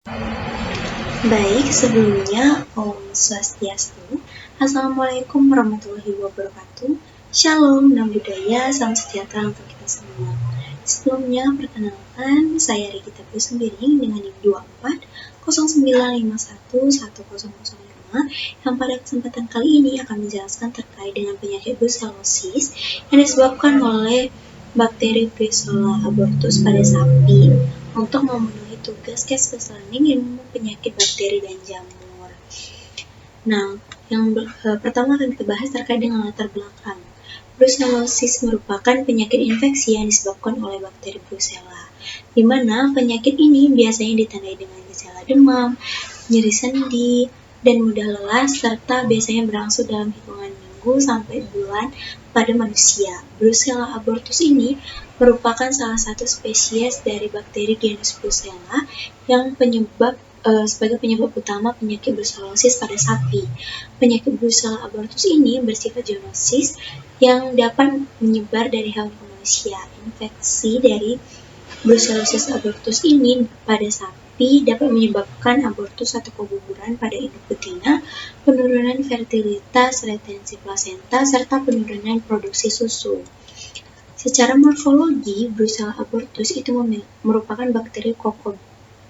Baik, sebelumnya Om Swastiastu. Assalamualaikum warahmatullahi wabarakatuh. Shalom, Nam Budaya, salam sejahtera untuk kita semua. Sebelumnya, perkenalkan, saya Regita Sembiring dengan NIM 2409511005 yang pada kesempatan kali ini akan menjelaskan terkait dengan penyakit brucellosis yang disebabkan oleh bakteri Brucella abortus pada sapi untuk memenuhi tugas case learning ilmu penyakit bakteri dan jamur. Nah, yang pertama akan kita bahas terkait dengan latar belakang. Brucellosis merupakan penyakit infeksi yang disebabkan oleh bakteri Brucella, di mana penyakit ini biasanya ditandai dengan gejala demam, nyeri sendi, dan mudah lelah, serta biasanya berlangsung dalam hitungan minggu sampai bulan pada manusia. Brucella abortus ini merupakan salah satu spesies dari bakteri genus Brucella yang sebagai penyebab utama penyakit brucellosis pada sapi. Penyakit Brucella abortus ini bersifat zoonosis yang dapat menyebar dari hewan ke manusia. Infeksi dari brucellosis abortus ini pada sapi dapat menyebabkan abortus atau keguguran pada induk betina, penurunan fertilitas, retensi plasenta, serta penurunan produksi susu. Secara morfologi, Brucella abortus itu merupakan bakteri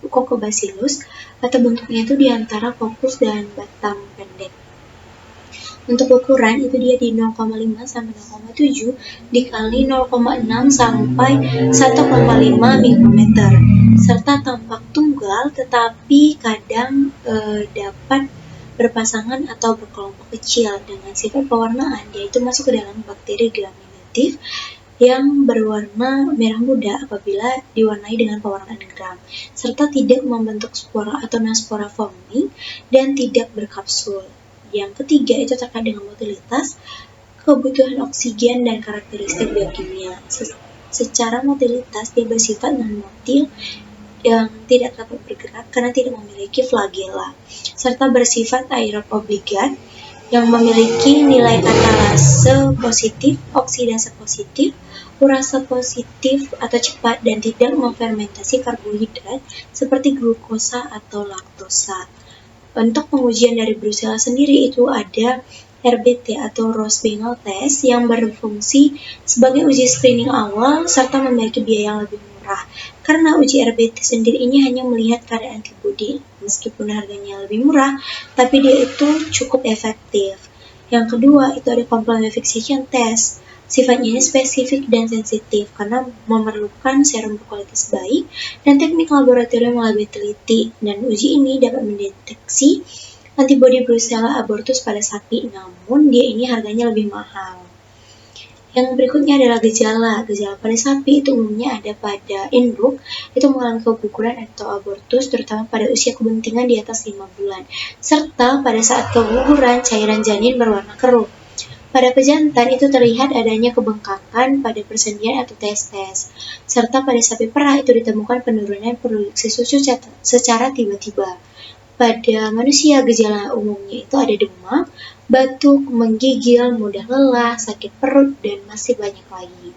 Coccobacillus atau bentuknya itu di antara kokus dan batang pendek. Untuk ukuran itu dia di 0,5 sampai 0,7 dikali 0,6 sampai 1,5 mikrometer, serta tampak tunggal tetapi kadang dapat berpasangan atau berkelompok kecil dengan sifat pewarnaan, yaitu masuk ke dalam bakteri gram negatif yang berwarna merah muda apabila diwarnai dengan pewarnaan gram, serta tidak membentuk spora atau nospora foaming dan tidak berkapsul. Yang ketiga itu terkait dengan motilitas, kebutuhan oksigen dan karakteristik biokimia. Secara motilitas dia bersifat non-motil yang tidak dapat bergerak karena tidak memiliki flagella, serta bersifat aerob obligat yang memiliki nilai katalase positif, oksidase positif, urasa positif atau cepat, dan tidak memfermentasi karbohidrat seperti glukosa atau laktosa. Untuk pengujian dari Brucella sendiri itu ada RBT atau Ross-Bengal test yang berfungsi sebagai uji screening awal serta memiliki biaya yang lebih murah. Karena uji RBT sendiri ini hanya melihat kadar antibodi, meskipun harganya lebih murah, tapi dia itu cukup efektif. Yang kedua itu ada complement fixation test. Sifatnya ini spesifik dan sensitif karena memerlukan serum berkualitas baik dan teknik laboratorium yang lebih teliti, dan uji ini dapat mendeteksi antibodi Brucella abortus pada sapi, namun dia ini harganya lebih mahal. Yang berikutnya adalah gejala. Gejala pada sapi itu umumnya ada pada induk, itu mengalami keguguran atau abortus terutama pada usia kebentingan di atas 5 bulan, serta pada saat keguguran cairan janin berwarna keruh. Pada pejantan itu terlihat adanya kebengkakan pada persendian atau testes, serta pada sapi perah itu ditemukan penurunan produksi susu secara tiba-tiba. Pada manusia gejala umumnya itu ada demam, batuk, menggigil, mudah lelah, sakit perut, dan masih banyak lagi.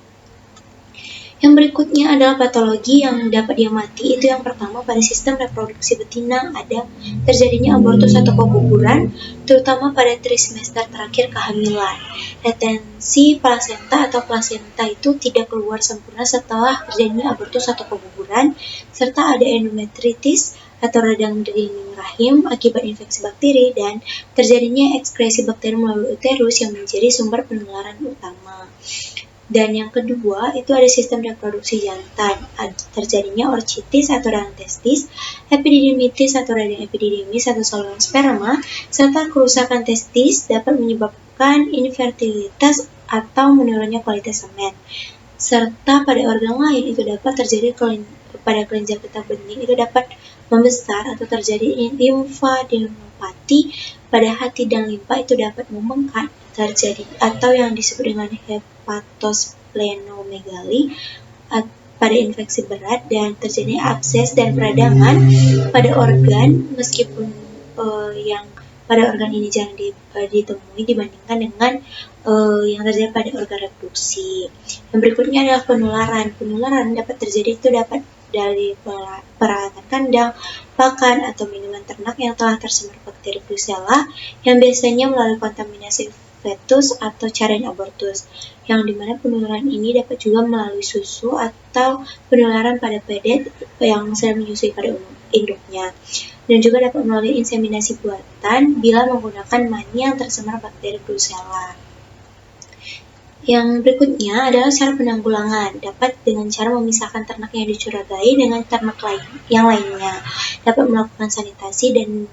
Yang berikutnya adalah patologi yang dapat diamati. Itu yang pertama pada sistem reproduksi betina ada terjadinya abortus atau keguguran, terutama pada trimester terakhir kehamilan. Retensi plasenta atau plasenta itu tidak keluar sempurna setelah terjadinya abortus atau keguguran, serta ada endometritis atau radang dinding rahim akibat infeksi bakteri, dan terjadinya ekskresi bakteri melalui uterus yang menjadi sumber penularan utama. Dan yang kedua itu ada sistem reproduksi jantan, terjadinya orchitis atau radang testis, epididymitis atau radang epididymis atau saluran sperma, serta kerusakan testis dapat menyebabkan infertilitas atau menurunnya kualitas semen. Serta pada organ lain itu dapat terjadi pada kelenjar getah bening itu dapat membesar atau terjadi limfadenopati. Pada hati dan limpa itu dapat membengkak terjadi atau yang disebut dengan hepatosplenomegali pada infeksi berat, dan terjadi abses dan peradangan pada organ, meskipun yang pada organ ini jarang ditemui dibandingkan dengan yang terjadi pada organ reproduksi. Yang berikutnya adalah penularan. Penularan dapat terjadi itu dapat dari peralatan kandang, pakan atau minuman ternak yang telah tercemar bakteri Brucella, yang biasanya melalui kontaminasi fetus atau carian abortus, yang dimana penularan ini dapat juga melalui susu atau penularan pada pedet yang sedang menyusui pada induknya, dan juga dapat melalui inseminasi buatan bila menggunakan mani yang tercemar bakteri Brucella. Yang berikutnya adalah cara penanggulangan. Dapat dengan cara memisahkan ternak yang dicurigai dengan ternak yang lainnya. Dapat melakukan sanitasi dan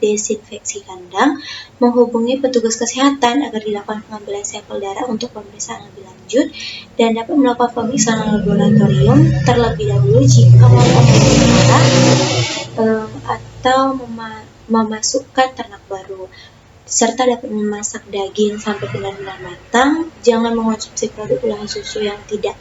desinfeksi kandang, menghubungi petugas kesehatan agar dilakukan pengambilan sampel darah untuk pemeriksaan lebih lanjut, dan dapat melakukan pemeriksaan laboratorium terlebih dahulu jika mau memelihara atau memasukkan ternak baru, serta dapat memasak daging sampai benar-benar matang. Jangan mengonsumsi produk olahan susu yang tidak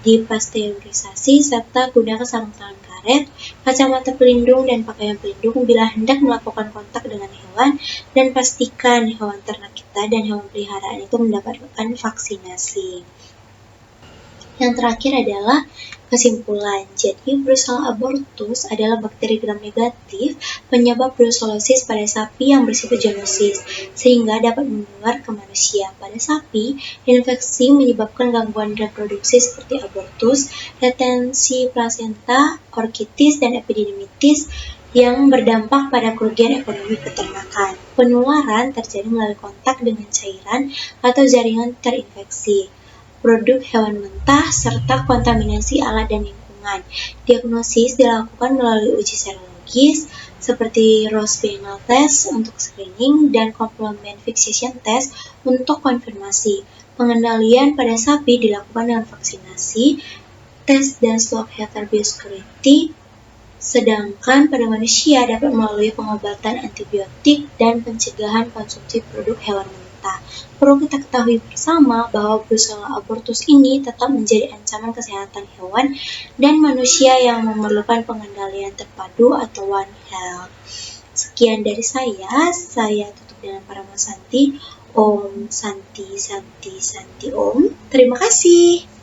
dipasteurisasi, serta gunakan sarung tangan karet, kacamata pelindung, dan pakaian pelindung bila hendak melakukan kontak dengan hewan, dan pastikan hewan ternak kita dan hewan peliharaan itu mendapatkan vaksinasi. Yang terakhir adalah kesimpulan. Jadi, Brucella abortus adalah bakteri gram negatif penyebab brucellosis pada sapi yang bersifat zoonosis, sehingga dapat menular ke manusia. Pada sapi, infeksi menyebabkan gangguan reproduksi seperti abortus, retensi plasenta, orkitis, dan epididimitis yang berdampak pada kerugian ekonomi peternakan. Penularan terjadi melalui kontak dengan cairan atau jaringan terinfeksi, produk hewan mentah, serta kontaminasi alat dan lingkungan. Diagnosis dilakukan melalui uji serologis seperti Ross-Bennell test untuk screening dan complement fixation test untuk konfirmasi. Pengendalian pada sapi dilakukan dengan vaksinasi, tes dan swab heter biosecurity, sedangkan pada manusia dapat melalui pengobatan antibiotik dan pencegahan konsumsi produk hewan mentah. Perlu kita ketahui bersama bahwa Brucella abortus ini tetap menjadi ancaman kesehatan hewan dan manusia yang memerlukan pengendalian terpadu atau One Health. Sekian dari saya tutup dengan Paramasanti. Om Santi Santi Santi Om. Terima kasih.